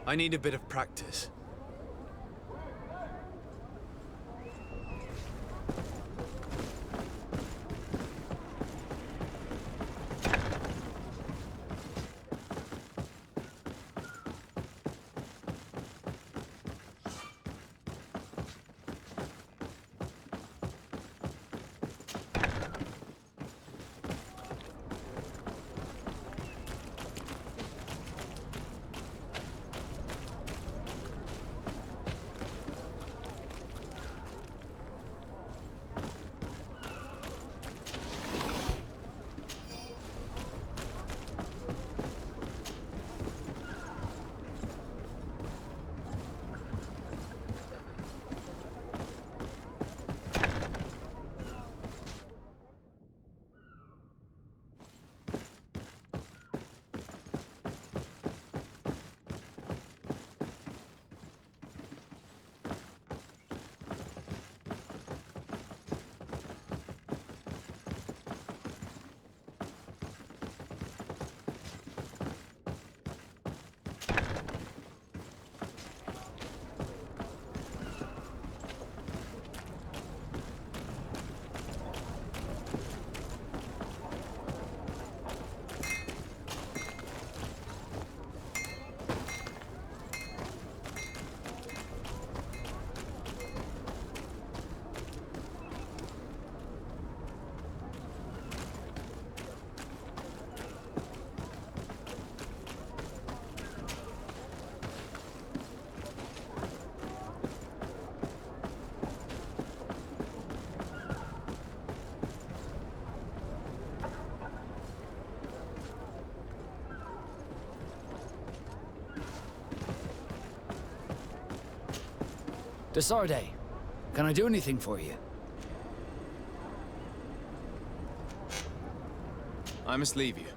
I need a bit of practice. Desarde, can I do anything for you? I must leave you.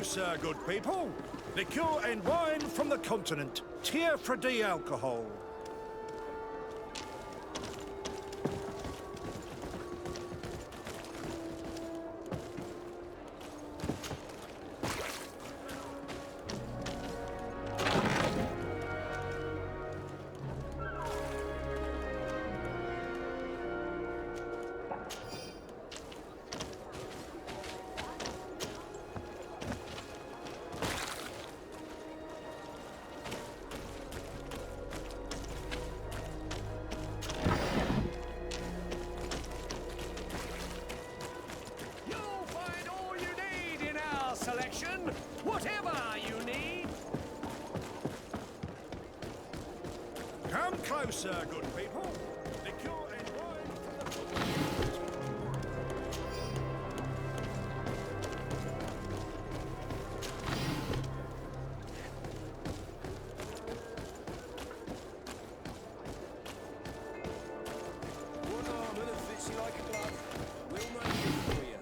closer, good people. Liqueur and wine from the continent. Tear-free alcohol. Whatever you need. Come closer, good people. Liqueur and wine from the continent. One armour that fits you like a glove. We'll make it for you.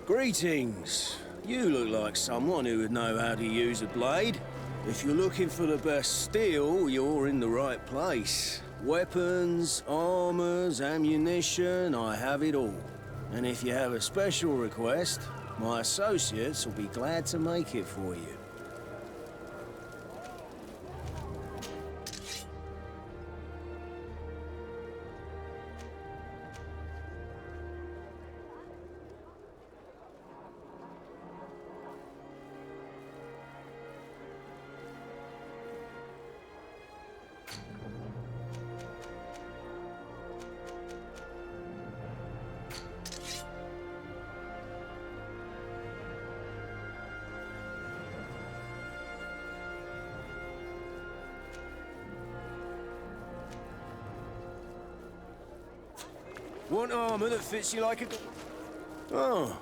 Greetings. You look like someone who would know how to use a blade. If you're looking for the best steel, you're in the right place. Weapons, armors, ammunition, I have it all. And if you have a special request, my associates will be glad to make it for you. Want armour that fits you like a glove. Oh.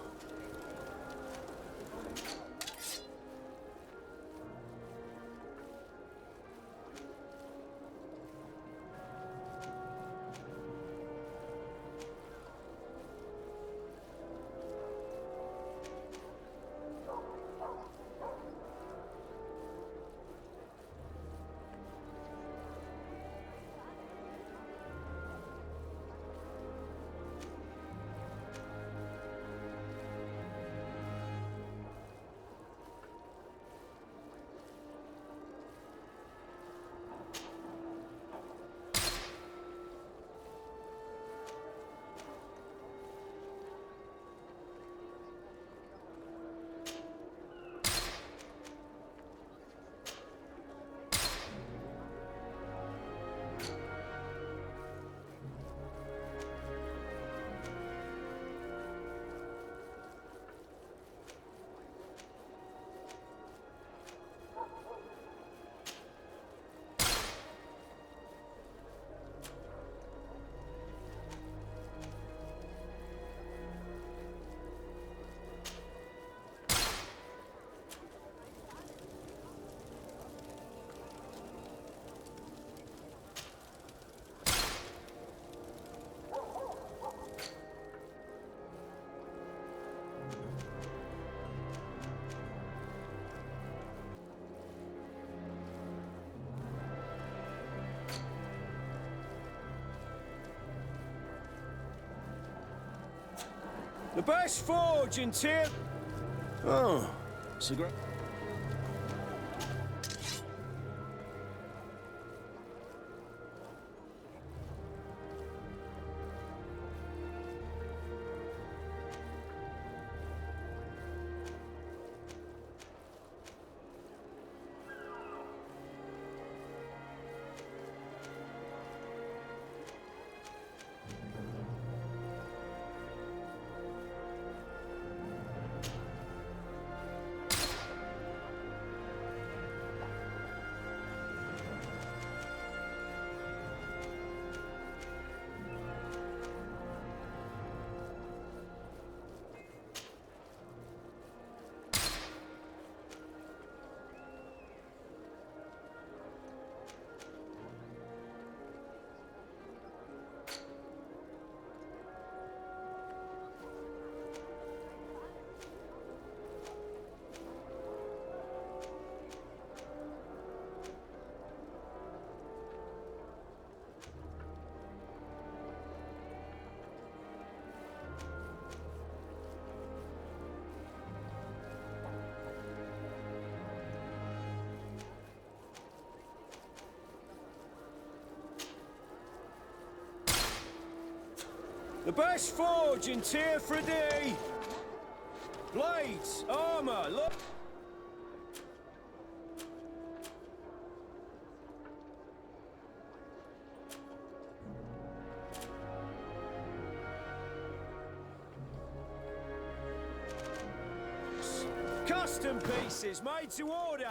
The best forge in Tier... Oh. It's a great... The best forge in Tier 3D. Blades, armor, look. Custom pieces made to order.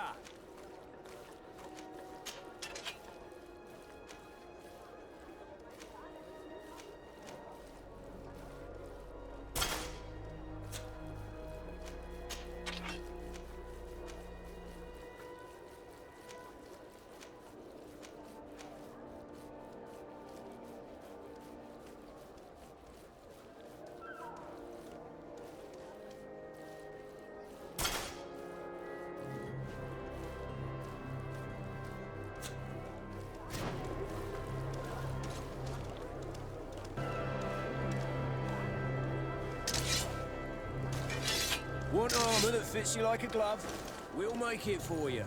Want armor that fits you like a glove? We'll make it for you.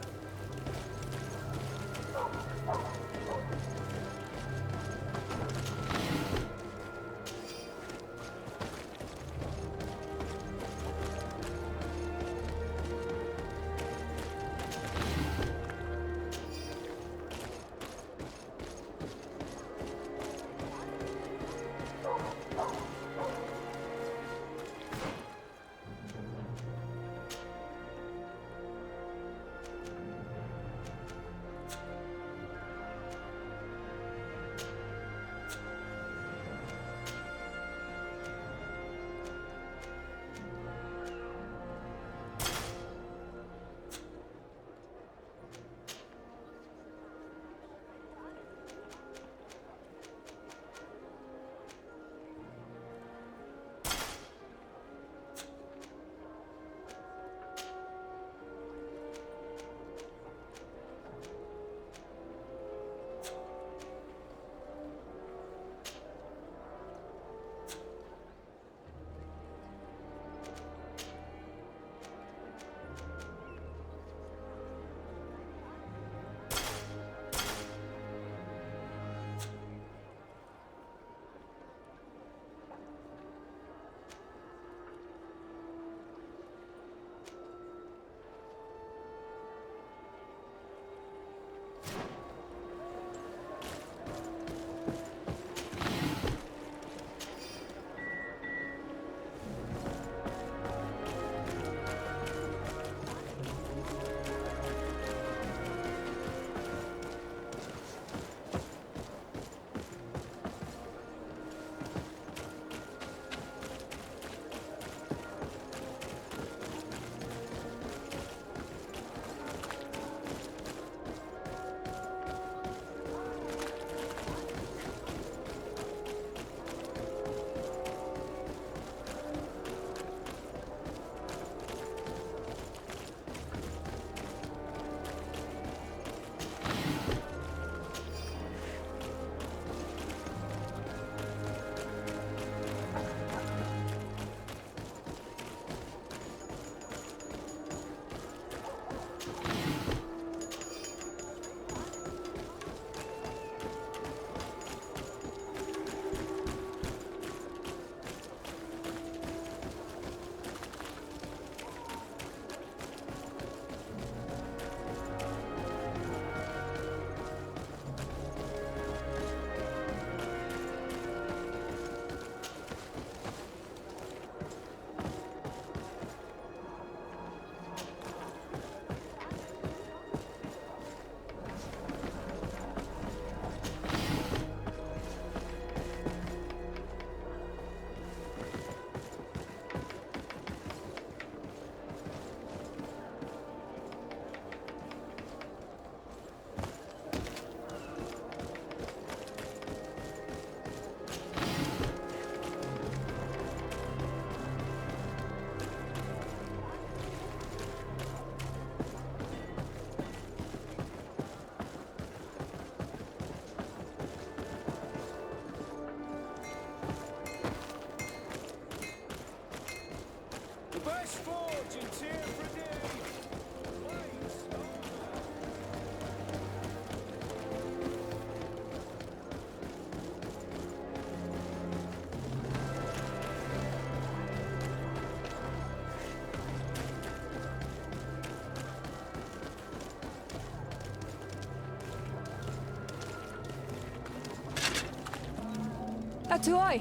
Atoy.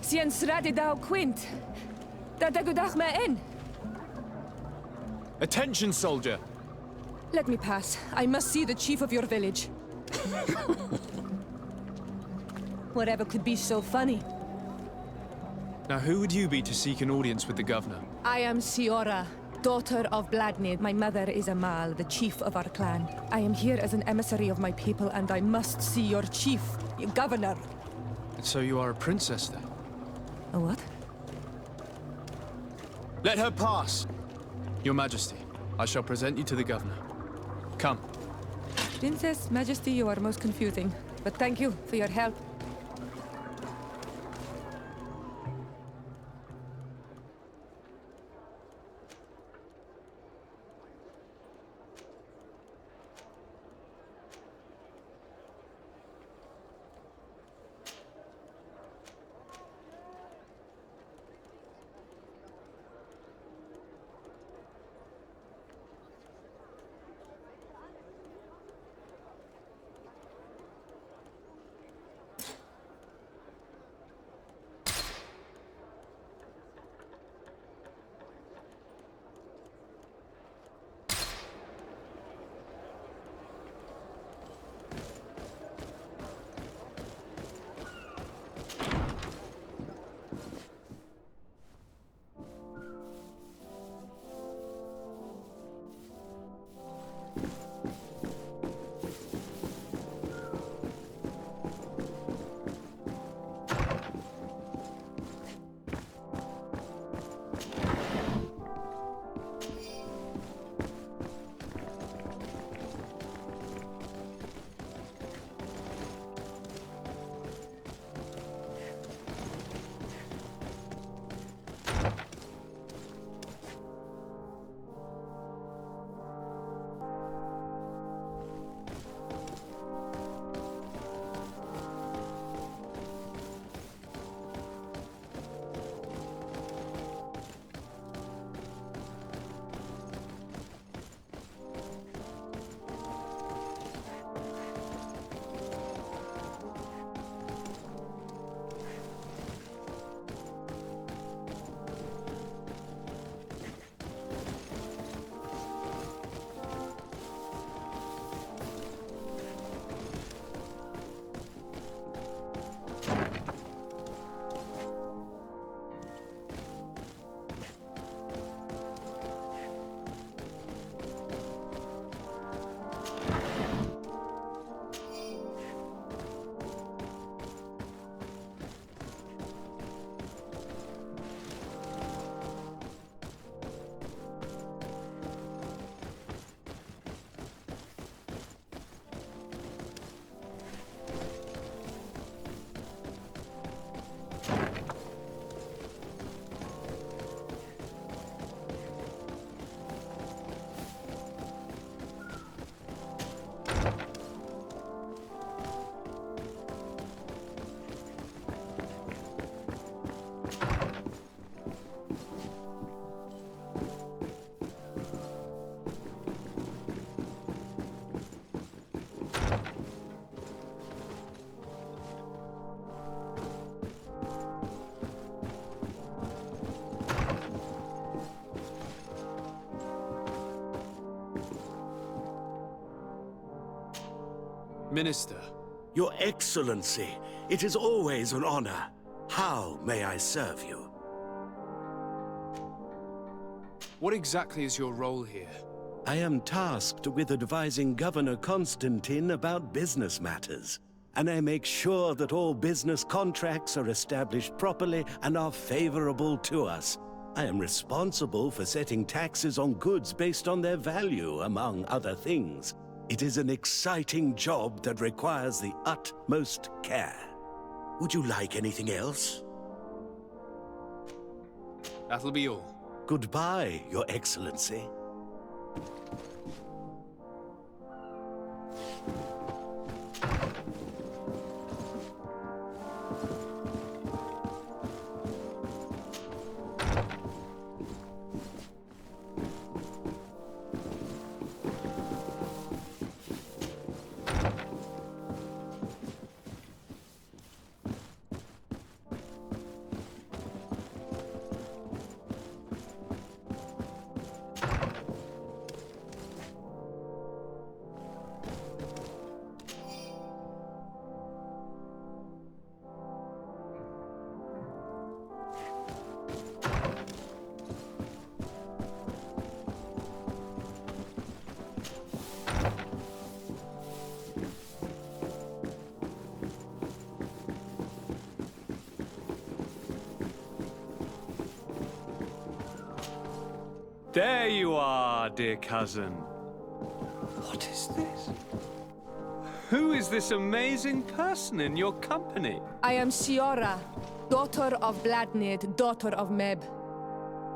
Sien sradi dau quint. Da dagudach me in. Attention, soldier! Let me pass. I must see the chief of your village. Whatever could be so funny? Now, who would you be to seek an audience with the governor? I am Siora, daughter of Bladnid. My mother is Amal, the chief of our clan. I am here as an emissary of my people, and I must see your chief, your governor. So you are a princess, then? A what? Let her pass! Your Majesty, I shall present you to the governor. Come. Princess, Majesty, you are most confusing. But thank you for your help. Minister. Your Excellency, it is always an honor. How may I serve you? What exactly is your role here? I am tasked with advising Governor Constantine about business matters, and I make sure that all business contracts are established properly and are favorable to us. I am responsible for setting taxes on goods based on their value, among other things. It is an exciting job that requires the utmost care. Would you like anything else? That'll be all. Goodbye, Your Excellency. There you are, dear cousin. What is this? Who is this amazing person in your company? I am Siora, daughter of Bladnid, daughter of Meb.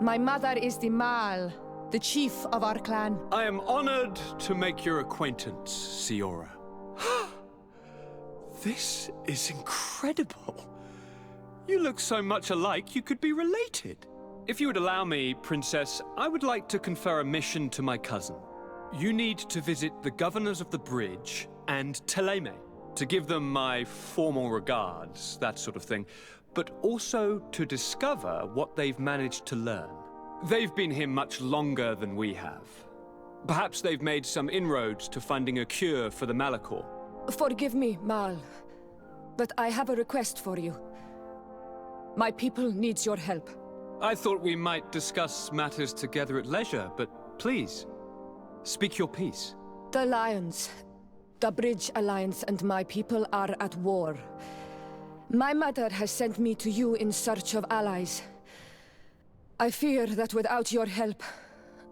My mother is the Mal, the chief of our clan. I am honored to make your acquaintance, Siora. This is incredible. You look so much alike you could be related. If you would allow me, Princess, I would like to confer a mission to my cousin. You need to visit the governors of the bridge and Teleme to give them my formal regards, that sort of thing, but also to discover what they've managed to learn. They've been here much longer than we have. Perhaps they've made some inroads to finding a cure for the Malachor. Forgive me, Mal, but I have a request for you. My people needs your help. I thought we might discuss matters together at leisure, but please, speak your piece. The Lions, the Bridge Alliance and my people are at war. My mother has sent me to you in search of allies. I fear that without your help,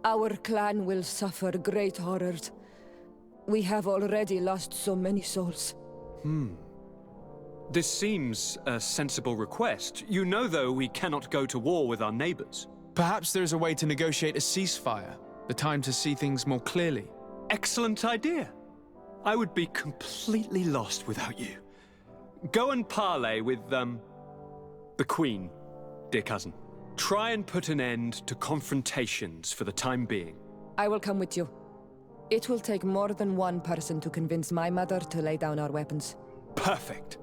our clan will suffer great horrors. We have already lost so many souls. This seems a sensible request. You know, though, we cannot go to war with our neighbors. Perhaps there is a way to negotiate a ceasefire, the time to see things more clearly. Excellent idea. I would be completely lost without you. Go and parley with, the Queen, dear cousin. Try and put an end to confrontations for the time being. I will come with you. It will take more than one person to convince my mother to lay down our weapons. Perfect.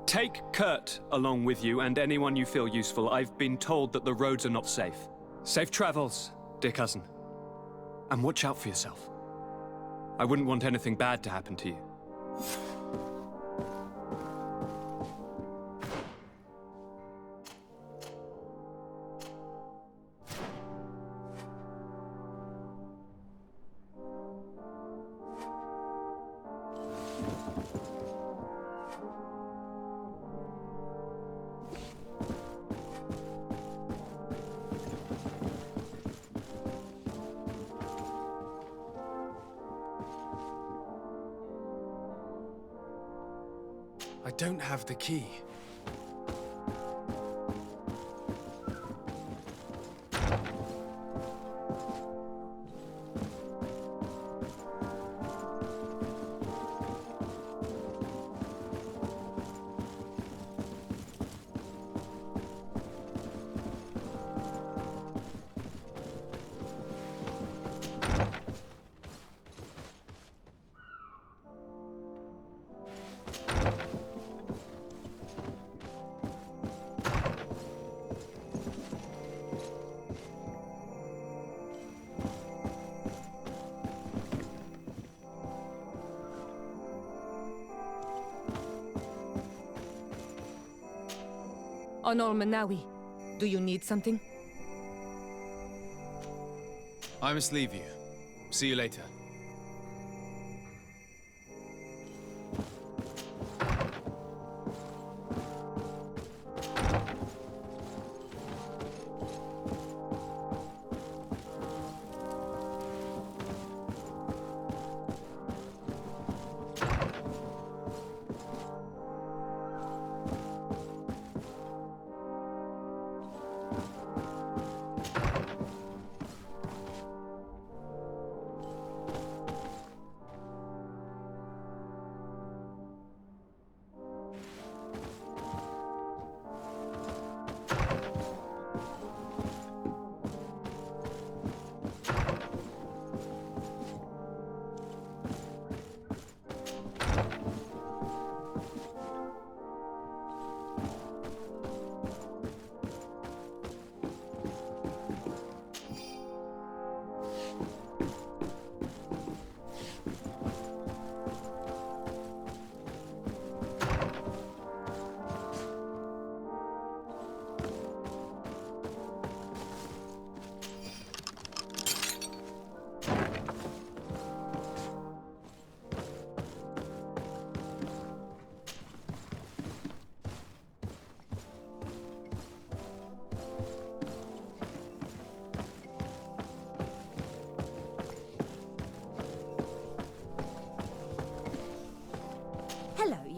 Take Kurt along with you and anyone you feel useful. I've been told that the roads are not safe. Safe travels, dear cousin. And watch out for yourself. I wouldn't want anything bad to happen to you. I don't have the key. Onol Manawi, do you need something? I must leave you. See you later.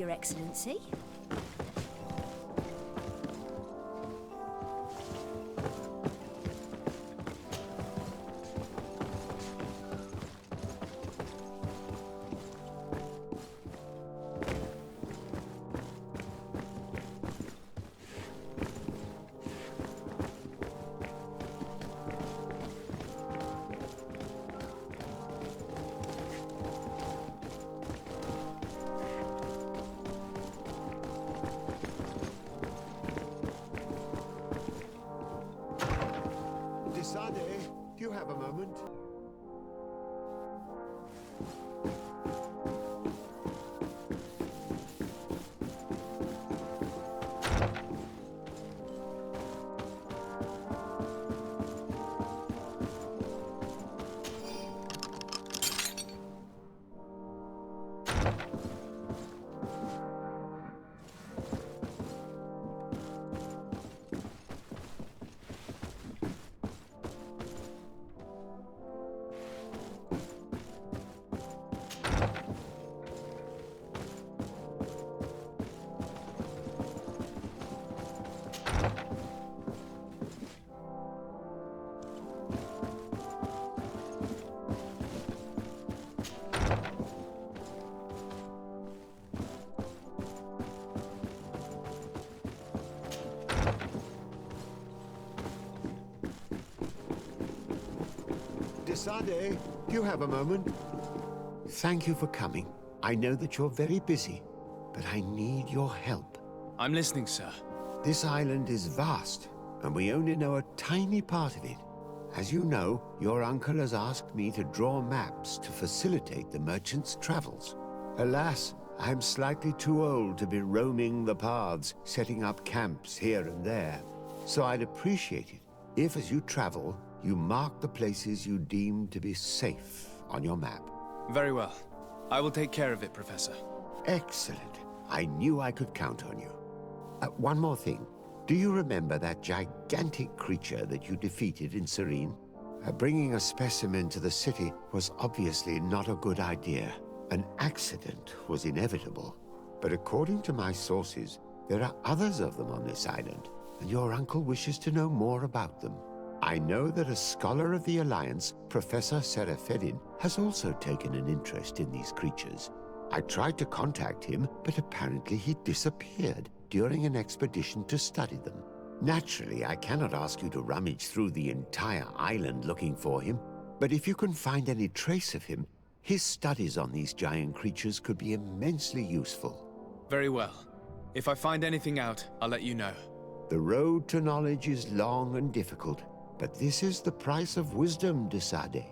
Your Excellency. Sade, do you have a moment? Sade, do you have a moment? Thank you for coming. I know that you're very busy, but I need your help. I'm listening, sir. This island is vast, and we only know a tiny part of it. As you know, your uncle has asked me to draw maps to facilitate the merchant's travels. Alas, I'm slightly too old to be roaming the paths, setting up camps here and there. So I'd appreciate it if, as you travel, you mark the places you deem to be safe on your map. Very well. I will take care of it, Professor. Excellent. I knew I could count on you. One more thing. Do you remember that gigantic creature that you defeated in Serene? Bringing a specimen to the city was obviously not a good idea. An accident was inevitable. But according to my sources, there are others of them on this island, and your uncle wishes to know more about them. I know that a scholar of the Alliance, Professor Serafedin, has also taken an interest in these creatures. I tried to contact him, but apparently he disappeared during an expedition to study them. Naturally, I cannot ask you to rummage through the entire island looking for him, but if you can find any trace of him, his studies on these giant creatures could be immensely useful. Very well. If I find anything out, I'll let you know. The road to knowledge is long and difficult, but this is the price of wisdom, de Sade.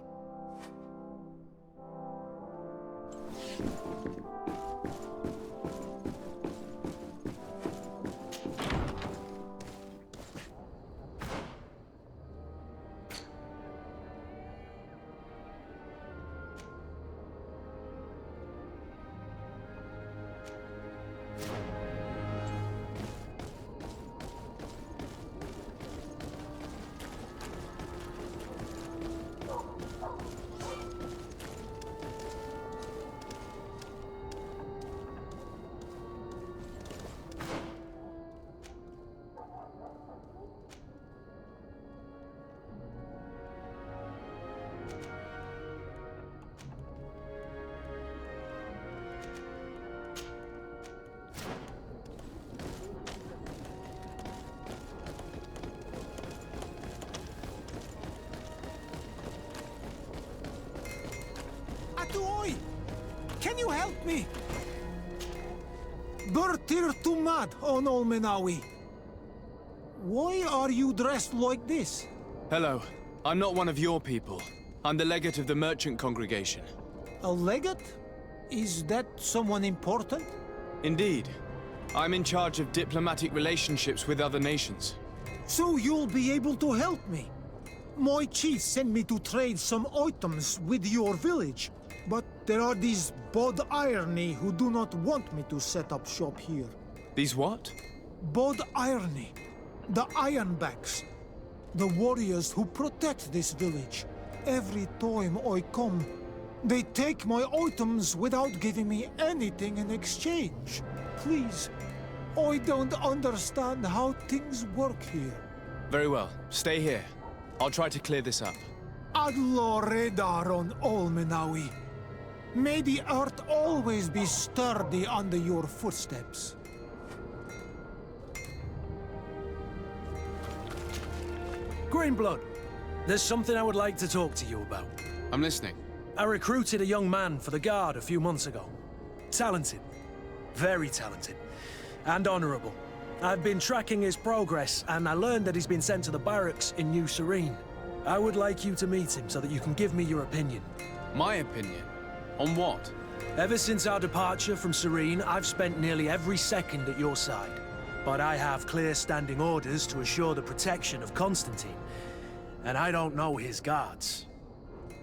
Atuoi! Can you help me? Bertir Tumad on Olmenawi. Why are you dressed like this? Hello. I'm not one of your people. I'm the legate of the merchant congregation. A legate? Is that someone important? Indeed. I'm in charge of diplomatic relationships with other nations. So you'll be able to help me. My chief sent me to trade some items with your village, but there are these Bod Irony who do not want me to set up shop here. These what? Bod Irony. The Ironbacks. The warriors who protect this village. Every time I come, they take my items without giving me anything in exchange. please. I don't understand how things work here. Very well. Stay here. I'll try to clear this up. Adlo radar on Olmenawi. May the earth always be sturdy under your footsteps. Greenblood, there's something I would like to talk to you about. I'm listening. I recruited a young man for the Guard a few months ago. Talented. Very talented. And honorable. I've been tracking his progress, and I learned that he's been sent to the barracks in New Serene. I would like you to meet him so that you can give me your opinion. My opinion? On what? Ever since our departure from Serene, I've spent nearly every second at your side. But I have clear standing orders to assure the protection of Constantine. And I don't know his guards.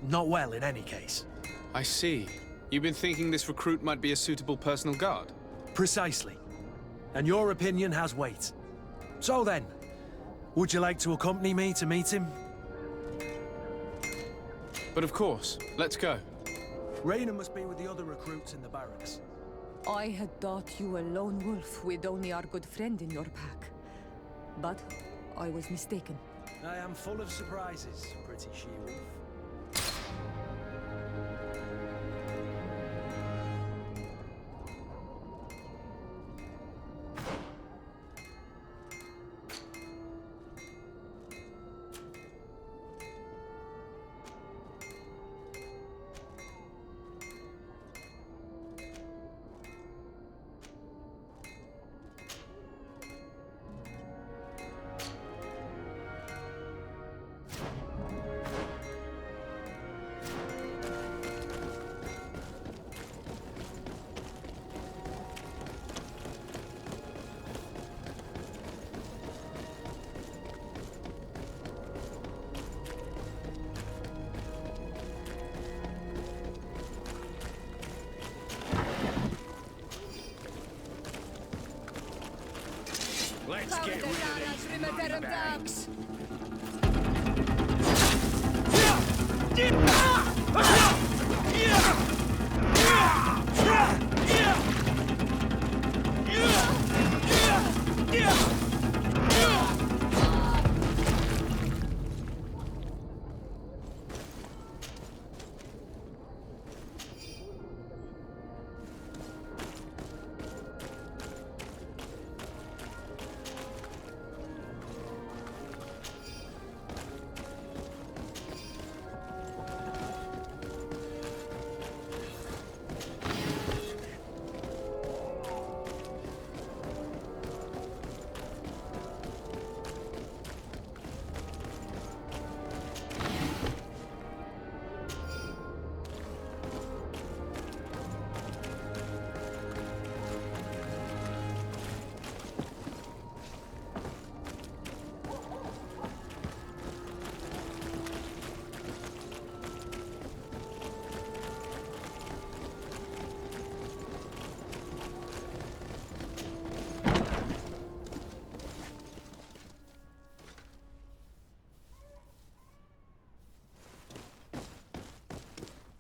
Not well, in any case. I see. You've been thinking this recruit might be a suitable personal guard? Precisely. And your opinion has weight. So then, would you like to accompany me to meet him? But of course. Let's go. Raina must be with the other recruits in the barracks. I had thought you a lone wolf with only our good friend in your pack. But I was mistaken. I am full of surprises, pretty she-wolf. Let's get rid of these dogs.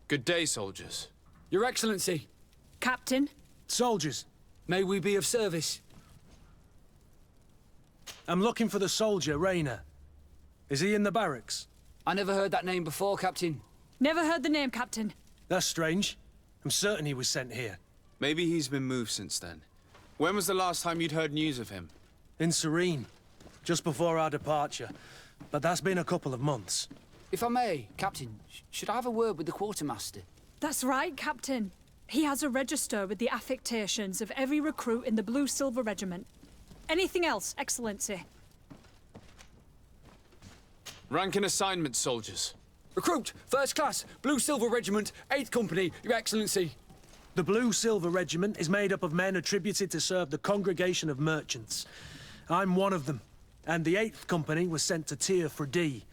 Good day, soldiers. Your Excellency, Captain? Soldiers, may we be of service? I'm looking for the soldier, Raina. Is he in the barracks? I never heard that name before, Captain. Never heard the name, Captain. That's strange. I'm certain he was sent here. Maybe he's been moved since then. When was the last time you'd heard news of him? In Serene, just before our departure. But that's been a couple of months. If I may, Captain, should I have a word with the quartermaster? That's right, Captain. He has a register with the affectations of every recruit in the Blue-Silver Regiment. Anything else, Excellency? Rank and assignment, soldiers. Recruit, first class, Blue-Silver Regiment, 8th Company, Your Excellency. The Blue-Silver Regiment is made up of men attributed to serve the Congregation of Merchants. I'm one of them, and the 8th Company was sent to Tier for D,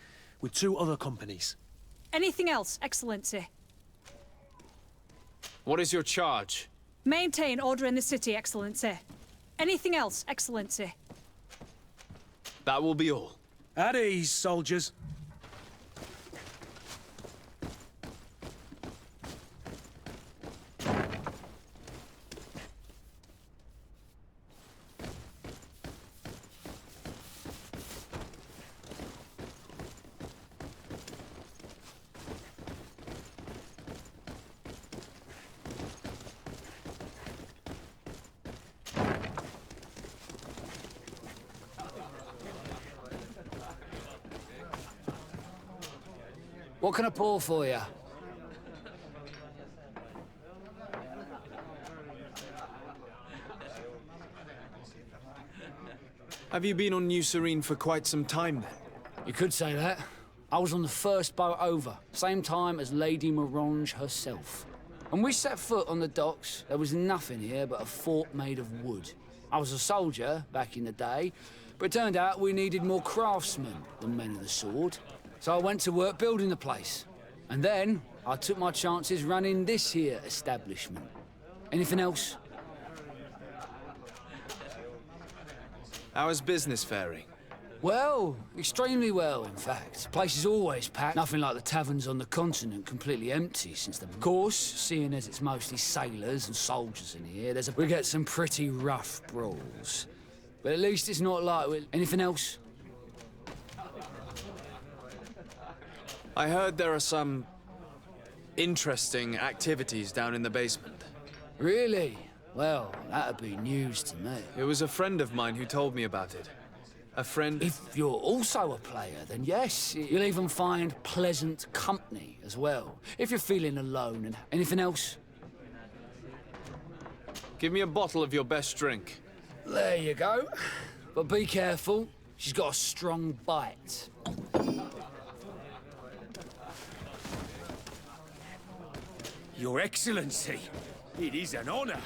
with 2 other companies. Anything else, Excellency? What is your charge? Maintain order in the city, Excellency. Anything else, Excellency? That will be all. At ease, soldiers. What can I pour for you? Have you been on New Serene for quite some time then? You could say that. I was on the first boat over, same time as Lady Morange herself. When we set foot on the docks, there was nothing here but a fort made of wood. I was a soldier back in the day, but it turned out we needed more craftsmen than men of the sword. So I went to work building the place. And then I took my chances running this here establishment. Anything else? How is business faring? Well, extremely well, in fact. Place is always packed. Nothing like the taverns on the continent completely empty since the... Of course, seeing as it's mostly sailors and soldiers in here, we get some pretty rough brawls. But at least it's not like... Anything else? I heard there are some interesting activities down in the basement. Really? Well, that'd be news to me. It was a friend of mine who told me about it. A friend... If you're also a player, then yes, you'll even find pleasant company as well. If you're feeling alone and... Anything else? Give me a bottle of your best drink. There you go. But be careful. She's got a strong bite. Your Excellency, it is an honor.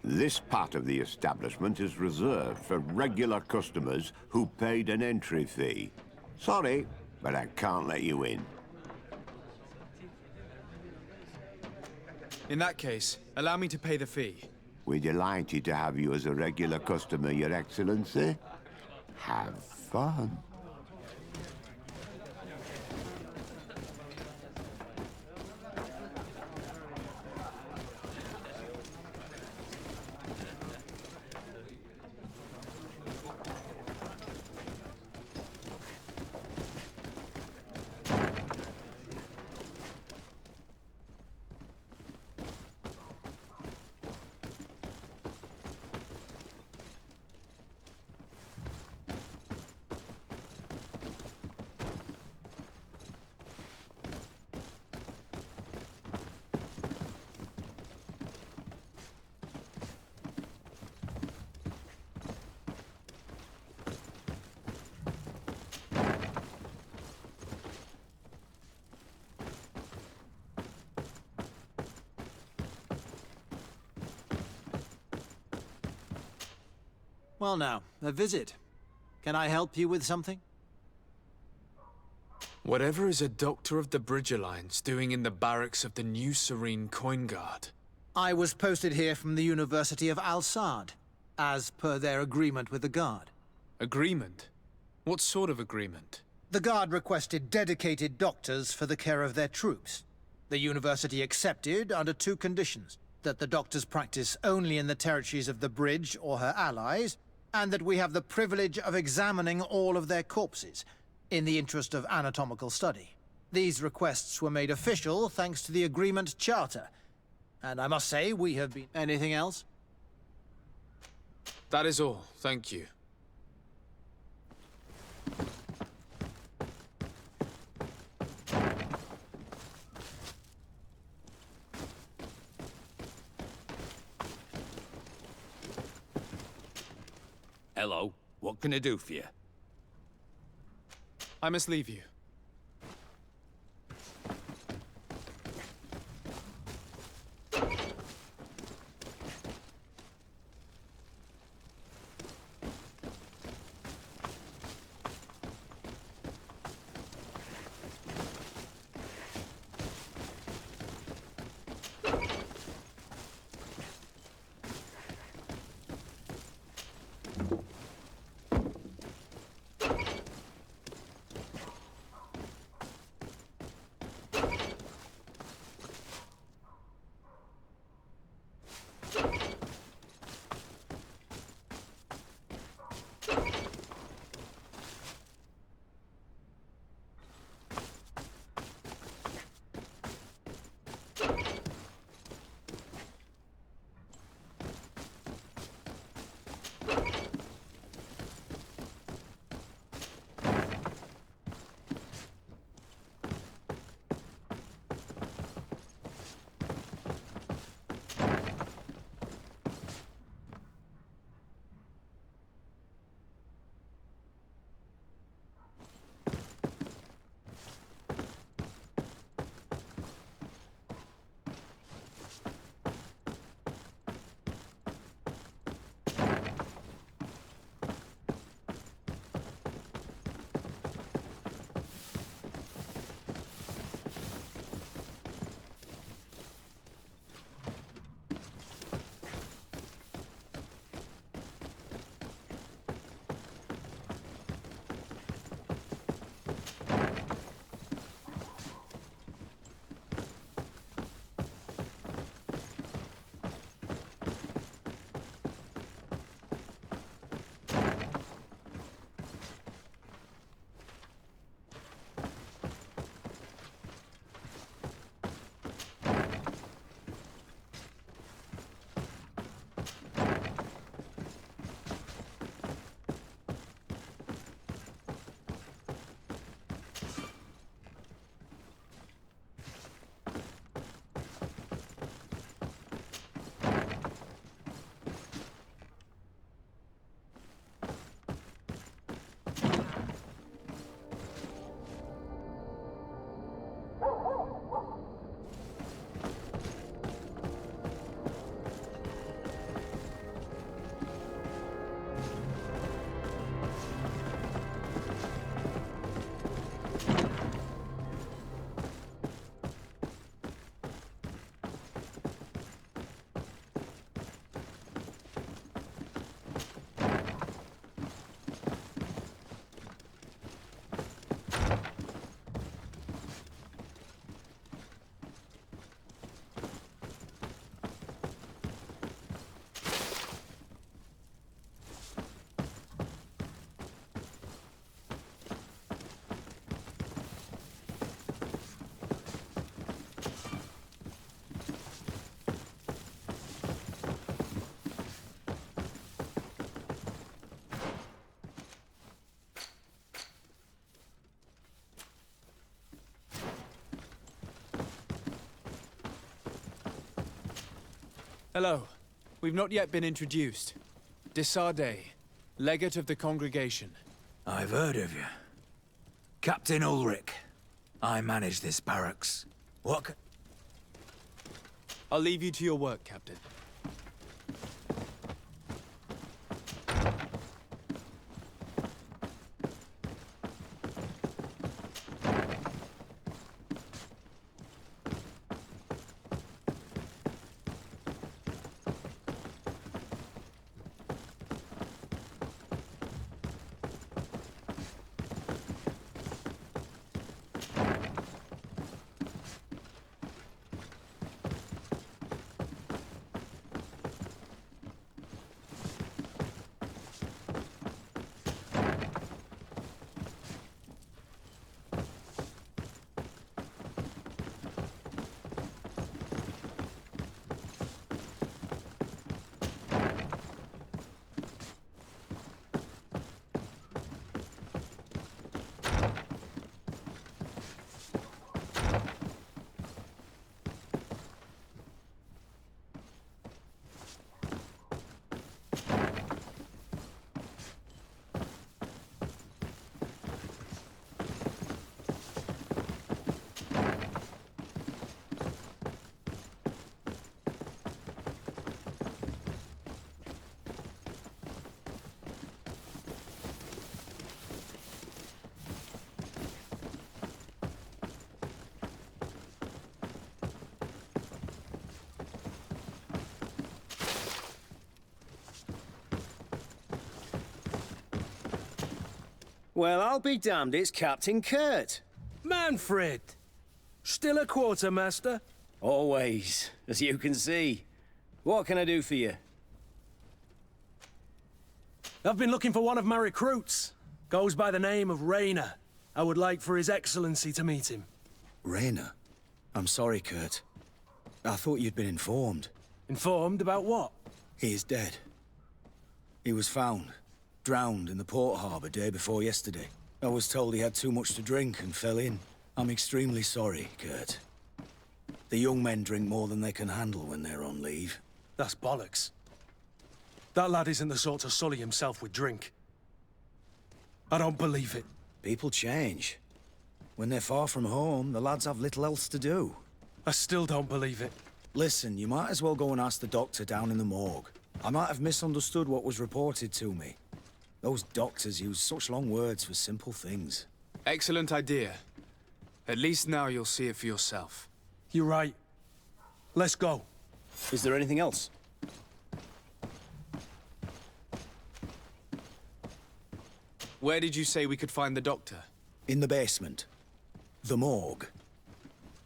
This part of the establishment is reserved for regular customers who paid an entry fee. Sorry, but I can't let you in. In that case, allow me to pay the fee. We're delighted to have you as a regular customer, Your Excellency. Have fun. Well now, a visit. Can I help you with something? Whatever is a doctor of the Bridge Alliance doing in the barracks of the New Serene Coin Guard? I was posted here from the University of Al-Sad, as per their agreement with the Guard. Agreement? What sort of agreement? The Guard requested dedicated doctors for the care of their troops. The University accepted under two conditions: that the doctors practice only in the territories of the Bridge or her allies, and that we have the privilege of examining all of their corpses, in the interest of anatomical study. These requests were made official thanks to the Agreement Charter, and I must say we have been... Anything else? That is all, thank you. Hello, what can I do for you? I must leave you. Hello. We've not yet been introduced. Desarde, legate of the congregation. I've heard of you. Captain Ulrich. I manage this barracks. What? I'll leave you to your work, Captain. Well, I'll be damned, it's Captain Kurt. Manfred! Still a quartermaster? Always, as you can see. What can I do for you? I've been looking for one of my recruits. Goes by the name of Rayner. I would like for His Excellency to meet him. Rayner? I'm sorry, Kurt. I thought you'd been informed. Informed about what? He is dead. He was found, drowned in the port harbour day before yesterday. I was told he had too much to drink and fell in. I'm extremely sorry, Kurt. The young men drink more than they can handle when they're on leave. That's bollocks. That lad isn't the sort to sully himself with drink. I don't believe it. People change. When they're far from home, the lads have little else to do. I still don't believe it. Listen, you might as well go and ask the doctor down in the morgue. I might have misunderstood what was reported to me. Those doctors use such long words for simple things. Excellent idea. At least now you'll see it for yourself. You're right. Let's go. Is there anything else? Where did you say we could find the doctor? In the basement. The morgue.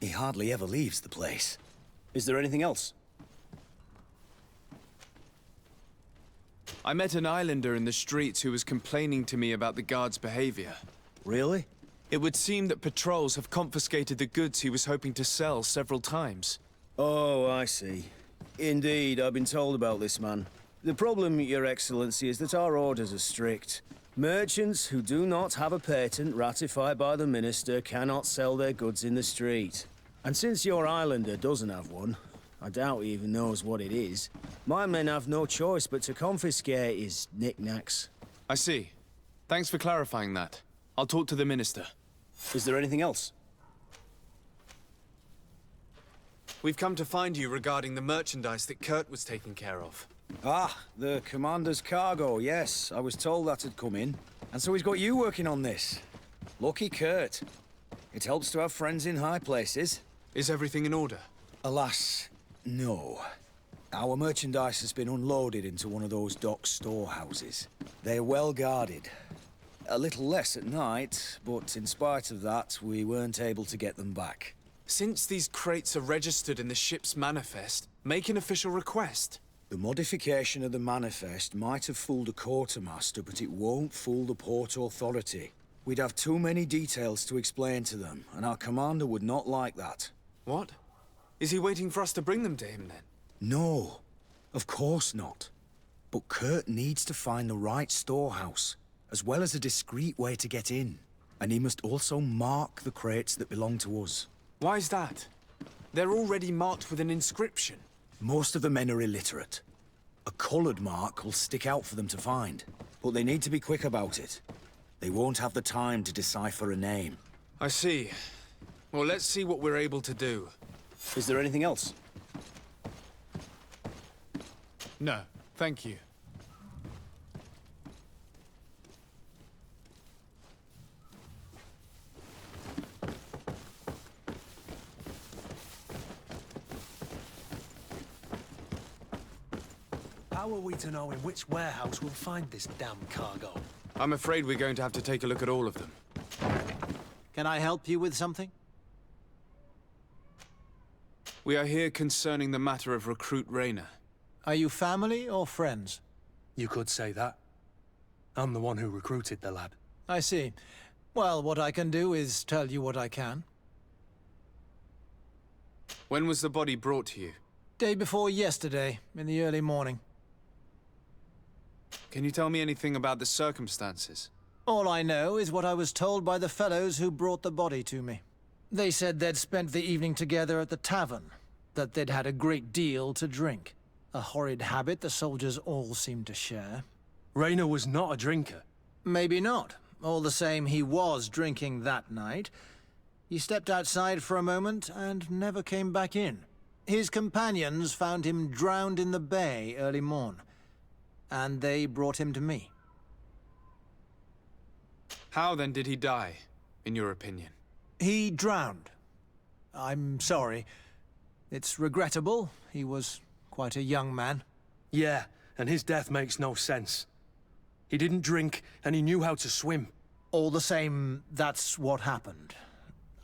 He hardly ever leaves the place. Is there anything else? I met an islander in the streets who was complaining to me about the guard's behavior. Really? It would seem that patrols have confiscated the goods he was hoping to sell several times. Oh, I see. Indeed, I've been told about this man. The problem, Your Excellency, is that our orders are strict. Merchants who do not have a patent ratified by the Minister cannot sell their goods in the street. And since your islander doesn't have one, I doubt he even knows what it is, my men have no choice but to confiscate his knickknacks. I see. Thanks for clarifying that. I'll talk to the Minister. Is there anything else? We've come to find you regarding the merchandise that Kurt was taking care of. Ah, the commander's cargo, yes. I was told that had come in. And so he's got you working on this. Lucky Kurt. It helps to have friends in high places. Is everything in order? Alas, no. Our merchandise has been unloaded into one of those dock storehouses. They're well guarded. A little less at night, but in spite of that, we weren't able to get them back. Since these crates are registered in the ship's manifest, make an official request. The modification of the manifest might have fooled a quartermaster, but it won't fool the Port Authority. We'd have too many details to explain to them, and our commander would not like that. What? Is he waiting for us to bring them to him, then? No, of course not. But Kurt needs to find the right storehouse, as well as a discreet way to get in. And he must also mark the crates that belong to us. Why's that? They're already marked with an inscription. Most of the men are illiterate. A coloured mark will stick out for them to find, but they need to be quick about it. They won't have the time to decipher a name. I see. Well, let's see what we're able to do. Is there anything else? No, thank you. How are we to know in which warehouse we'll find this damn cargo? I'm afraid we're going to have to take a look at all of them. Can I help you with something? We are here concerning the matter of Recruit Rayner. Are you family or friends? You could say that. I'm the one who recruited the lad. I see. Well, what I can do is tell you what I can. When was the body brought to you? Day before yesterday, in the early morning. Can you tell me anything about the circumstances? All I know is what I was told by the fellows who brought the body to me. They said they'd spent the evening together at the tavern, that they'd had a great deal to drink. A horrid habit the soldiers all seemed to share. Rayner was not a drinker. Maybe not. All the same, he was drinking that night. He stepped outside for a moment and never came back in. His companions found him drowned in the bay early morn, and they brought him to me. How then did he die, in your opinion? He drowned. I'm sorry. It's regrettable. He was quite a young man. Yeah, and his death makes no sense. He didn't drink, and he knew how to swim. All the same, that's what happened.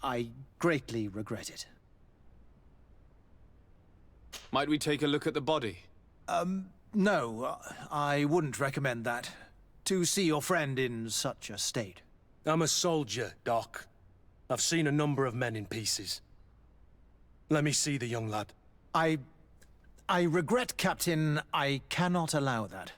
I greatly regret it. Might we take a look at the body? No, I wouldn't recommend that. To see your friend in such a state. I'm a soldier, Doc. I've seen a number of men in pieces. Let me see the young lad. I regret, Captain. I cannot allow that.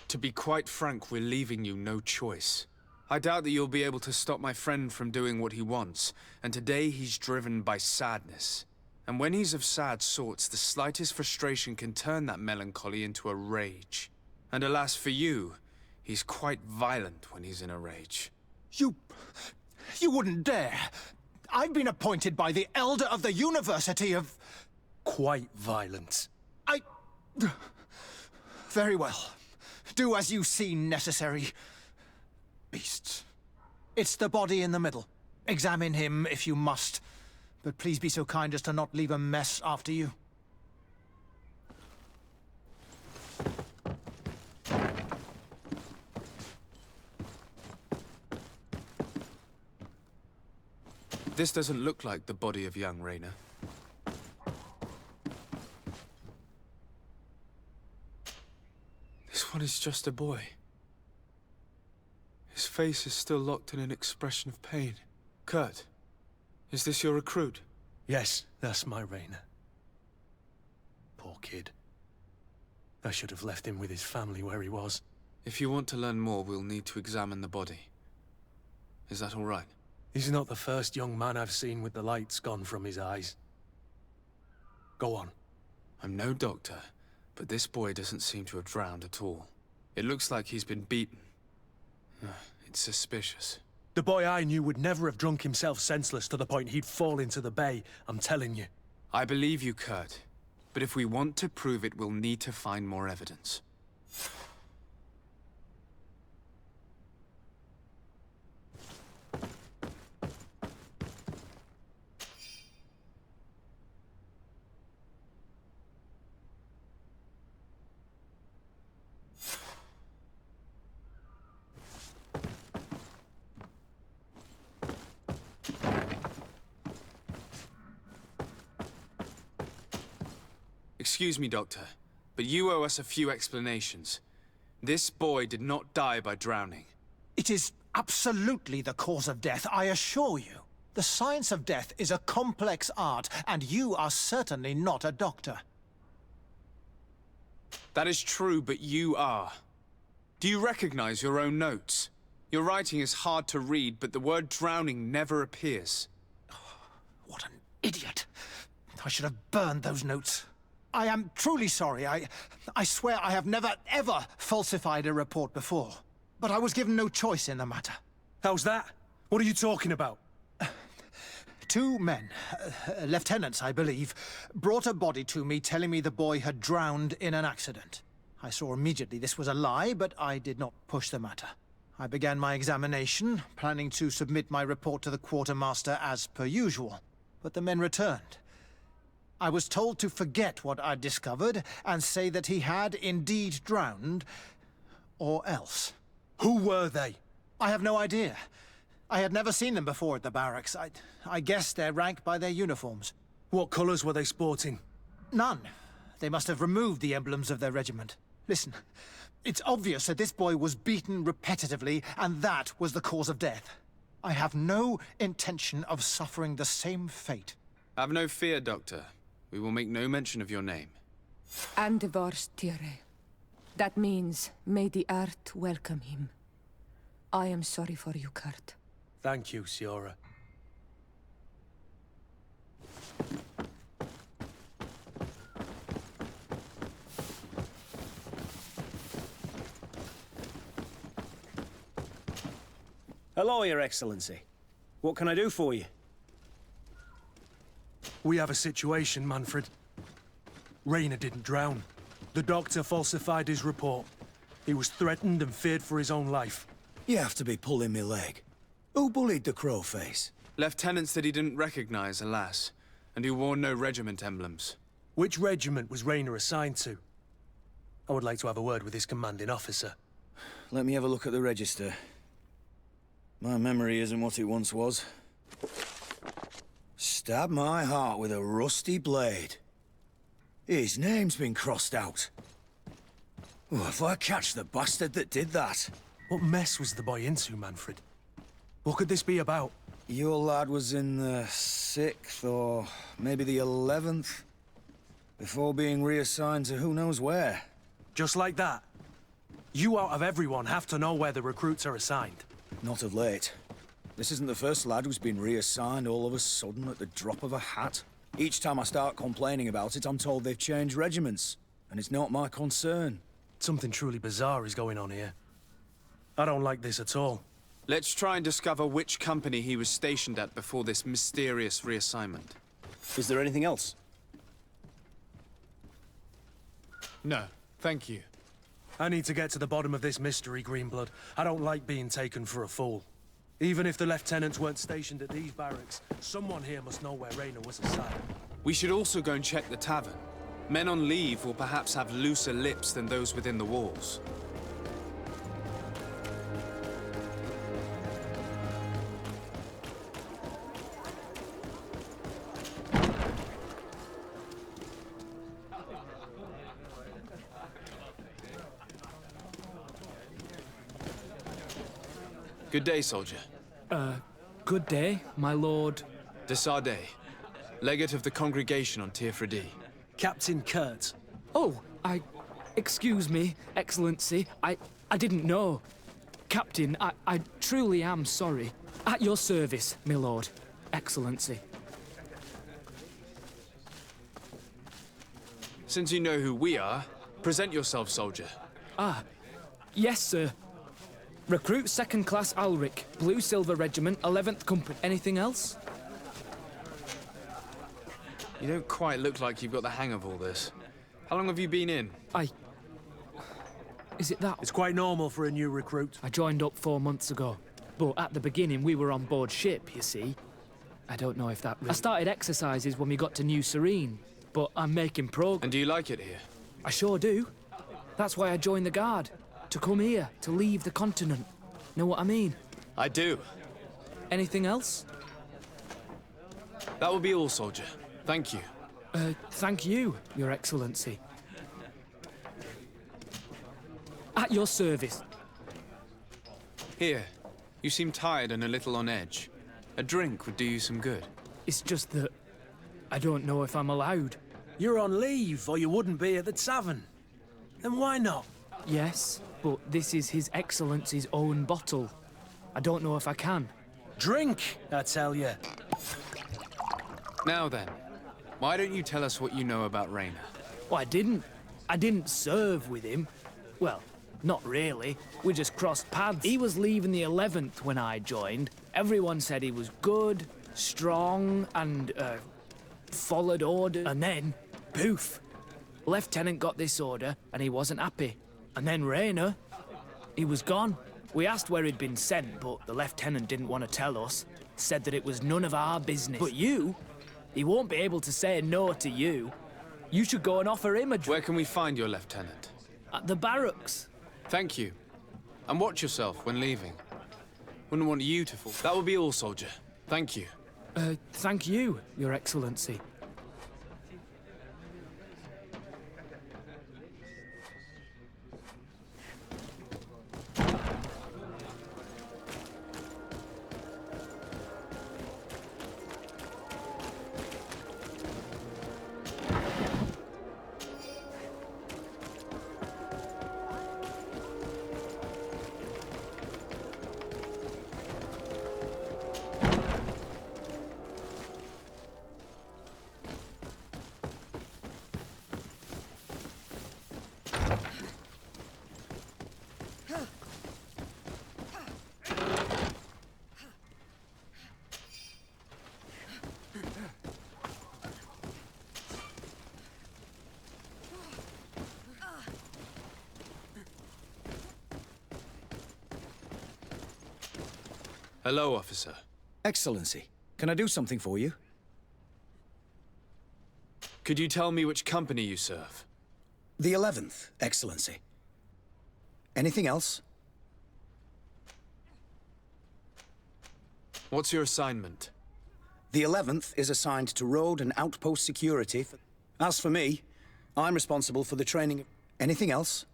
To be quite frank, we're leaving you no choice. I doubt that you'll be able to stop my friend from doing what he wants, and today he's driven by sadness. And when he's of sad sorts, the slightest frustration can turn that melancholy into a rage. And alas for you, he's quite violent when he's in a rage. You wouldn't dare! I've been appointed by the Elder of the University of... Quite violent. Very well. Do as you see necessary. Beasts. It's the body in the middle. Examine him if you must. But please be so kind as to not leave a mess after you. This doesn't look like the body of young Rayner. This one is just a boy. His face is still locked in an expression of pain. Kurt, is this your recruit? Yes, that's my Rayner. Poor kid. I should have left him with his family where he was. If you want to learn more, we'll need to examine the body. Is that all right? He's not the first young man I've seen with the lights gone from his eyes. Go on. I'm no doctor, but this boy doesn't seem to have drowned at all. It looks like he's been beaten. It's suspicious. The boy I knew would never have drunk himself senseless to the point he'd fall into the bay, I'm telling you. I believe you, Kurt. But if we want to prove it, we'll need to find more evidence. Excuse me, Doctor, but you owe us a few explanations. This boy did not die by drowning. It is absolutely the cause of death, I assure you. The science of death is a complex art, and you are certainly not a doctor. That is true, but you are. Do you recognize your own notes? Your writing is hard to read, but the word drowning never appears. What an idiot. I should have burned those notes. I am truly sorry. I swear I have never, ever falsified a report before. But I was given no choice in the matter. How's that? What are you talking about? 2 men, lieutenants, I believe, brought a body to me telling me the boy had drowned in an accident. I saw immediately this was a lie, but I did not push the matter. I began my examination, planning to submit my report to the quartermaster as per usual. But the men returned. I was told to forget what I'd discovered and say that he had indeed drowned, or else. Who were they? I have no idea. I had never seen them before at the barracks. I guessed their rank by their uniforms. What colours were they sporting? None. They must have removed the emblems of their regiment. Listen, it's obvious that this boy was beaten repetitively, and that was the cause of death. I have no intention of suffering the same fate. Have no fear, Doctor. We will make no mention of your name. Andevars Tire. That means, may the earth welcome him. I am sorry for you, Kurt. Thank you, Siora. Hello, Your Excellency. What can I do for you? We have a situation, Manfred. Rainer didn't drown. The doctor falsified his report. He was threatened and feared for his own life. You have to be pulling me leg. Who bullied the crowface? Lieutenants that he didn't recognize, alas, and who wore no regiment emblems. Which regiment was Rainer assigned to? I would like to have a word with his commanding officer. Let me have a look at the register. My memory isn't what it once was. Stab my heart with a rusty blade. His name's been crossed out. Oh, if I catch the bastard that did that. What mess was the boy into, Manfred? What could this be about? Your lad was in the 6th or maybe the 11th, before being reassigned to who knows where. Just like that? You out of everyone have to know where the recruits are assigned. Not of late. This isn't the first lad who's been reassigned all of a sudden at the drop of a hat. Each time I start complaining about it, I'm told they've changed regiments, and it's not my concern. Something truly bizarre is going on here. I don't like this at all. Let's try and discover which company he was stationed at before this mysterious reassignment. Is there anything else? No, thank you. I need to get to the bottom of this mystery, Greenblood. I don't like being taken for a fool. Even if the lieutenants weren't stationed at these barracks, someone here must know where Rainer was assigned. We should also go and check the tavern. Men on leave will perhaps have looser lips than those within the walls. Good day, soldier. Good day, my lord. De Sardet, legate of the congregation on Tirfredi. Captain Kurt. Oh, excuse me, Excellency. I didn't know. Captain, I truly am sorry. At your service, my lord. Excellency. Since you know who we are, present yourself, soldier. Ah, yes, sir. Recruit 2nd Class Alric, Blue Silver Regiment, 11th Company. Anything else? You don't quite look like you've got the hang of all this. How long have you been in? Is it that? It's quite normal for a new recruit. I joined up 4 months ago. But at the beginning, we were on board ship, you see. I don't know if that really... I started exercises when we got to New Serene, but I'm making progress. And do you like it here? I sure do. That's why I joined the Guard. To come here, to leave the continent. Know what I mean? I do. Anything else? That will be all, soldier. Thank you. Thank you, Your Excellency. At your service. Here. You seem tired and a little on edge. A drink would do you some good. It's just that I don't know if I'm allowed. You're on leave, or you wouldn't be at the tavern. Then why not? Yes, but this is His Excellency's own bottle. I don't know if I can. Drink, I tell you. Now then, Why don't you tell us what you know about Raynor? Well, I didn't serve with him. Well, not really. We just crossed paths. He was leaving the 11th when I joined. Everyone said he was good, strong, and, followed order. And then, poof. Lieutenant got this order, and he wasn't happy. And then Raynor, he was gone. We asked where he'd been sent, but the lieutenant didn't want to tell us. Said that it was none of our business. But you, he won't be able to say no to you. You should go and offer him a drink. Where can we find your lieutenant? At the barracks. Thank you. And watch yourself when leaving. Wouldn't want you to fall. That will be all, soldier. Thank you. Thank you, Your Excellency. Hello, officer. Excellency, can I do something for you? Could you tell me which company you serve? The 11th, Excellency. Anything else? What's your assignment? The 11th is assigned to road and outpost security. As for me, I'm responsible for the training. Anything else?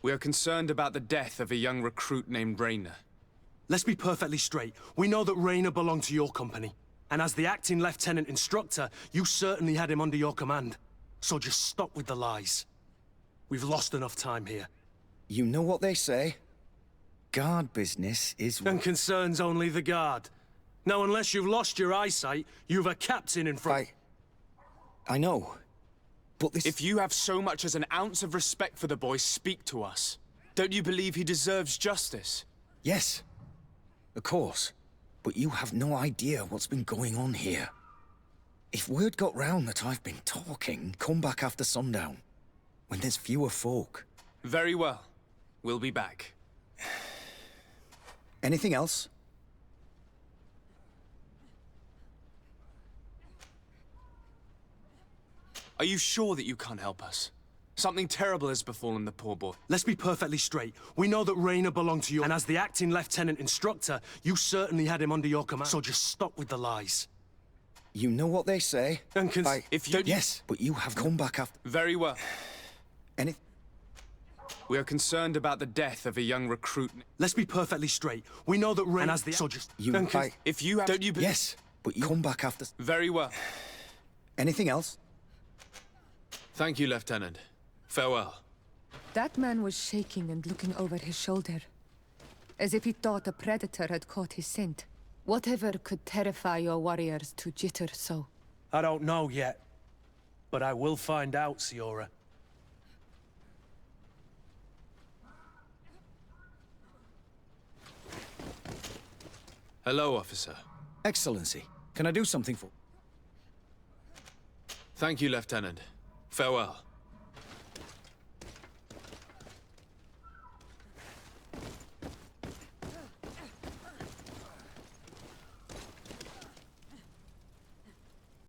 We are concerned about the death of a young recruit named Raynor. Let's be perfectly straight. We know that Raynor belonged to your company. And as the acting lieutenant instructor, you certainly had him under your command. So just stop with the lies. We've lost enough time here. You know what they say? Guard business is... And concerns only the guard. Now, unless you've lost your eyesight, you've a captain in front... I know. But this... If you have so much as an ounce of respect for the boy, speak to us. Don't you believe he deserves justice? Yes. Of course. But you have no idea what's been going on here. If word got round that I've been talking, come back after sundown. When there's fewer folk. Very well. We'll be back. Anything else? Are you sure that you can't help us? Something terrible has befallen the poor boy. Let's be perfectly straight. We know that Raynor belonged to you, and as the acting lieutenant instructor, you certainly had him under your command. So just stop with the lies. You know what they say? And if you... Yes, but you have come back after... Very well. We are concerned about the death of a young recruit. Let's be perfectly straight. We know that Raynor... And as the... So just... If you have... Don't you... Yes, but you come back after... Very well. Anything else? Thank you, Lieutenant. Farewell. That man was shaking and looking over his shoulder, as if he thought a predator had caught his scent. Whatever could terrify your warriors to jitter so? I don't know yet, but I will find out, Siora. Hello, officer. Excellency, can I do something for... Thank you, Lieutenant. Farewell.